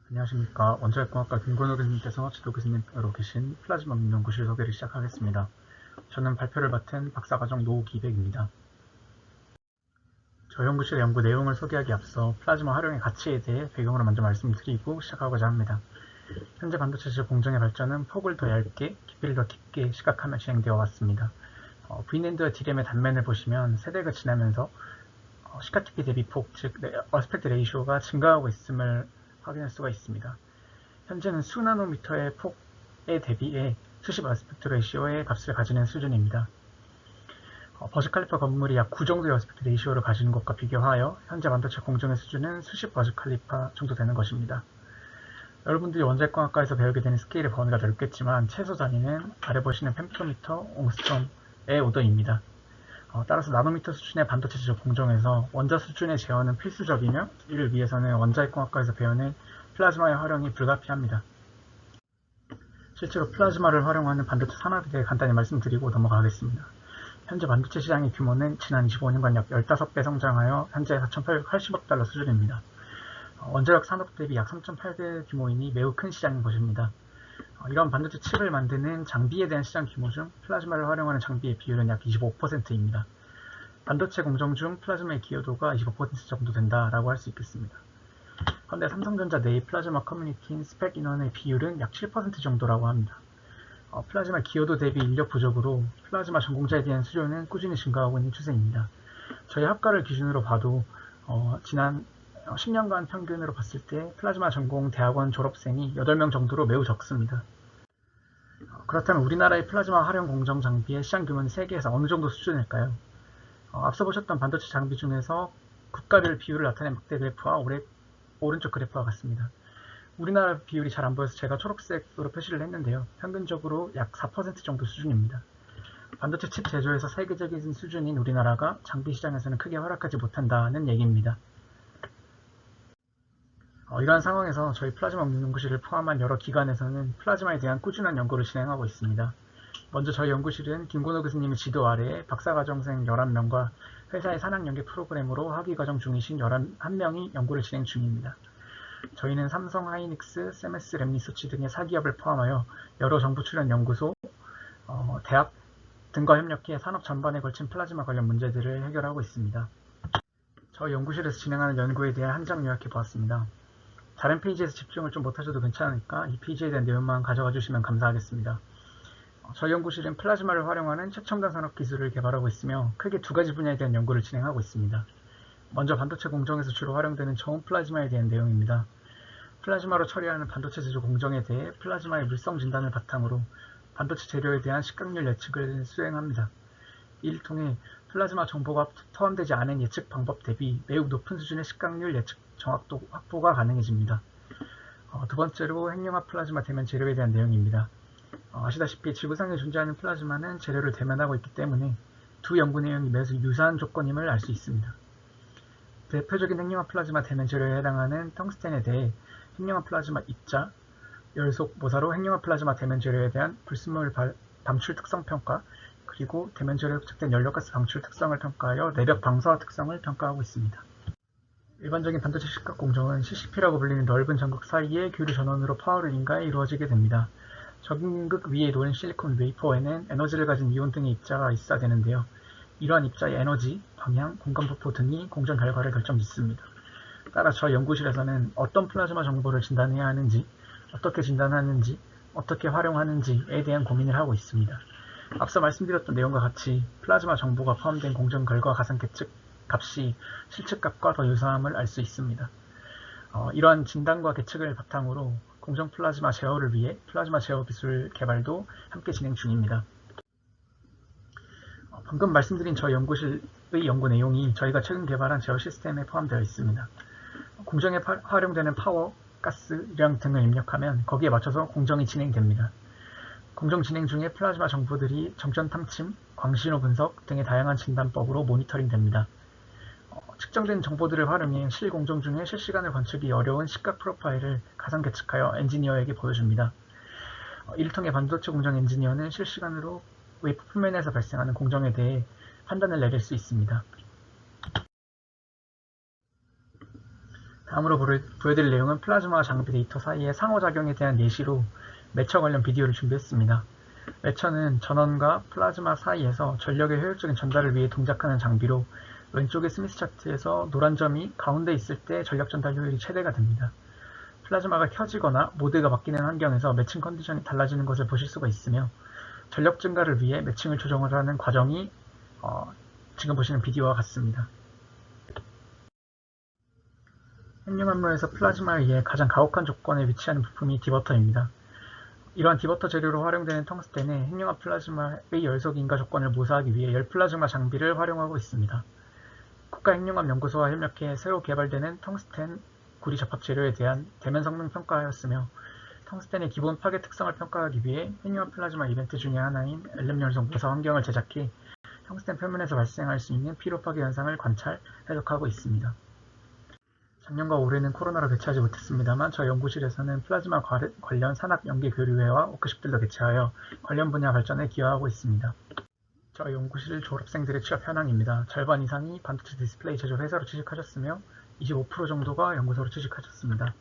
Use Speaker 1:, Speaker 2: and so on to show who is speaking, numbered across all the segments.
Speaker 1: 안녕하십니까. 원자력공학과 김건호 교수님께서 지도 교수님으로 계신 플라즈마 연구실 소개를 시작하겠습니다. 저는 발표를 맡은 박사과정 노기백입니다. 저 연구실의 연구 내용을 소개하기 앞서 플라즈마 활용의 가치에 대해 배경으로 먼저 말씀드리고 시작하고자 합니다. 현재 반도체 제조 공정의 발전은 폭을 더 얇게, 깊이를 더 깊게 시각하며 진행되어 왔습니다. V낸드와 D램의 단면을 보시면 세대가 지나면서 시각 깊이 대비 폭, 즉 어스펙트 레이쇼가 증가하고 있음을 확인할 수가 있습니다. 현재는 수나노미터의 폭에 대비해 수십 어스펙트 레이시오의 값을 가지는 수준입니다. 버즈칼리파 건물이 약 9 정도의 어스펙트 레이시오를 가지는 것과 비교하여 현재 반도체 공정의 수준은 수십 버즈칼리파 정도 되는 것입니다. 여러분들이 원자력공학과에서 배우게 되는 스케일의 범위가 넓겠지만 최소 단위는 아래 보시는 펜토미터, 옹스트롬의 오더입니다. 따라서 나노미터 수준의 반도체 제조 공정에서 원자 수준의 제어는 필수적이며 이를 위해서는 원자력공학과에서 배우는 플라즈마의 활용이 불가피합니다. 실제로 플라즈마를 활용하는 반도체 산업에 대해 간단히 말씀드리고 넘어가겠습니다. 현재 반도체 시장의 규모는 지난 25년간 약 15배 성장하여 현재 4,880억 달러 수준입니다. 원자력 산업 대비 약 3.8배 규모이니 매우 큰 시장인 것입니다. 이런 반도체 칩을 만드는 장비에 대한 시장 규모 중 플라즈마를 활용하는 장비의 비율은 약 25%입니다. 반도체 공정 중 플라즈마의 기여도가 25% 정도 된다라고 할 수 있겠습니다. 그런데 삼성전자 내의 플라즈마 커뮤니티인 스펙 인원의 비율은 약 7% 정도라고 합니다. 플라즈마 기여도 대비 인력 부족으로 플라즈마 전공자에 대한 수요는 꾸준히 증가하고 있는 추세입니다. 저희 학과를 기준으로 봐도 지난 10년간 평균으로 봤을 때 플라즈마 전공 대학원 졸업생이 8명 정도로 매우 적습니다. 그렇다면 우리나라의 플라즈마 활용 공정 장비의 시장 규모는 세계에서 어느 정도 수준일까요? 앞서 보셨던 반도체 장비 중에서 국가별 비율을 나타낸 막대 그래프와 오른쪽 그래프와 같습니다. 우리나라 비율이 잘 안 보여서 제가 초록색으로 표시를 했는데요. 평균적으로 약 4% 정도 수준입니다. 반도체 칩 제조에서 세계적인 수준인 우리나라가 장비 시장에서는 크게 활약하지 못한다는 얘기입니다. 이러한 상황에서 저희 플라즈마 연구실을 포함한 여러 기관에서는 플라즈마에 대한 꾸준한 연구를 진행하고 있습니다. 먼저 저희 연구실은 김건호 교수님의 지도 아래에 박사과정생 11명과 회사의 산학연계 프로그램으로 학위과정 중이신 11명이 연구를 진행 중입니다. 저희는 삼성, 하이닉스, 세메스 랩리서치 등의 사기업을 포함하여 여러 정부 출연 연구소, 대학 등과 협력해 산업 전반에 걸친 플라즈마 관련 문제들을 해결하고 있습니다. 저희 연구실에서 진행하는 연구에 대해 한 장 요약해 보았습니다. 다른 페이지에서 집중을 좀 못하셔도 괜찮으니까 이 페이지에 대한 내용만 가져가 주시면 감사하겠습니다. 저희 연구실은 플라즈마를 활용하는 최첨단 산업 기술을 개발하고 있으며 크게 두 가지 분야에 대한 연구를 진행하고 있습니다. 먼저 반도체 공정에서 주로 활용되는 저온 플라즈마에 대한 내용입니다. 플라즈마로 처리하는 반도체 제조 공정에 대해 플라즈마의 물성 진단을 바탕으로 반도체 재료에 대한 시각률 예측을 수행합니다. 이를 통해 플라즈마 정보가 포함되지 않은 예측 방법 대비 매우 높은 수준의 시각률 예측 정확도 확보가 가능해집니다. 두 번째로 핵융합 플라즈마 대면 재료에 대한 내용입니다. 아시다시피 지구상에 존재하는 플라즈마는 재료를 대면하고 있기 때문에 두 연구 내용이 매우 유사한 조건임을 알 수 있습니다. 대표적인 핵융합 플라즈마 대면 재료에 해당하는 텅스텐에 대해 핵융합 플라즈마 입자, 열속 모사로 핵융합 플라즈마 대면 재료에 대한 불순물 방출 특성 평가, 그리고 대면 재료에 부착된 연료가스 방출 특성을 평가하여 내벽 방사화 특성을 평가하고 있습니다. 일반적인 반도체 시각 공정은 CCP라고 불리는 넓은 전극 사이에 교류 전원으로 파워를 인가해 이루어지게 됩니다. 전극 위에 놓은 실리콘 웨이퍼에는 에너지를 가진 이온 등의 입자가 있어야 되는데요. 이러한 입자의 에너지, 방향, 공간부포 등이 공정 결과를 결정짓습니다. 따라 저희 연구실에서는 어떤 플라즈마 정보를 진단해야 하는지, 어떻게 진단하는지, 어떻게 활용하는지에 대한 고민을 하고 있습니다. 앞서 말씀드렸던 내용과 같이 플라즈마 정보가 포함된 공정 결과 가상 계측 값이 실측값과 더 유사함을 알 수 있습니다. 이러한 진단과 계측을 바탕으로 공정 플라즈마 제어를 위해 플라즈마 제어 기술 개발도 함께 진행 중입니다. 방금 말씀드린 저희 연구실의 연구 내용이 저희가 최근 개발한 제어 시스템에 포함되어 있습니다. 공정에 활용되는 파워, 가스량 등을 입력하면 거기에 맞춰서 공정이 진행됩니다. 공정 진행 중에 플라즈마 정보들이 정전 탐침, 광신호 분석 등의 다양한 진단법으로 모니터링 됩니다. 측정된 정보들을 활용해 실공정 중에 실시간을 관측이 어려운 시각 프로파일을 가상 계측하여 엔지니어에게 보여줍니다. 이를 통해 반도체 공정 엔지니어는 실시간으로 웨이프 표면에서 발생하는 공정에 대해 판단을 내릴 수 있습니다. 다음으로 보여드릴 내용은 플라즈마와 장비 데이터 사이의 상호작용에 대한 예시로 매처 관련 비디오를 준비했습니다. 매처는 전원과 플라즈마 사이에서 전력의 효율적인 전달을 위해 동작하는 장비로 왼쪽의 스미스 차트에서 노란 점이 가운데 있을 때 전력 전달 효율이 최대가 됩니다. 플라즈마가 켜지거나 모드가 바뀌는 환경에서 매칭 컨디션이 달라지는 것을 보실 수가 있으며 전력 증가를 위해 매칭을 조정하는 과정이 지금 보시는 비디오와 같습니다. 핵융합로에서 플라즈마에 의해 가장 가혹한 조건에 위치하는 부품이 디버터입니다. 이러한 디버터 재료로 활용되는 텅스텐은 핵융합 플라즈마의 열속 인가 조건을 모사하기 위해 열 플라즈마 장비를 활용하고 있습니다. 국가핵융합연구소와 협력해 새로 개발되는 텅스텐 구리 접합 재료에 대한 대면 성능 평가하였으며 텅스텐의 기본 파괴 특성을 평가하기 위해 핵융합 플라즈마 이벤트 중의 하나인 엘렘 열속 모사 환경을 제작해 텅스텐 표면에서 발생할 수 있는 피로 파괴 현상을 관찰, 해석하고 있습니다. 작년과 올해는 코로나로 개최하지 못했습니다만 저희 연구실에서는 플라즈마 관련 산학 연계 교류회와 워크숍들도 개최하여 관련 분야 발전에 기여하고 있습니다. 저희 연구실 졸업생들의 취업 현황입니다. 절반 이상이 반도체 디스플레이 제조 회사로 취직하셨으며 25% 정도가 연구소로 취직하셨습니다.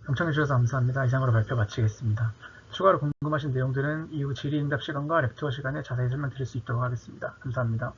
Speaker 1: 경청해주셔서 감사합니다. 이상으로 발표 마치겠습니다. 추가로 궁금하신 내용들은 이후 질의응답 시간과 랩투어 시간에 자세히 설명드릴 수 있도록 하겠습니다. 감사합니다.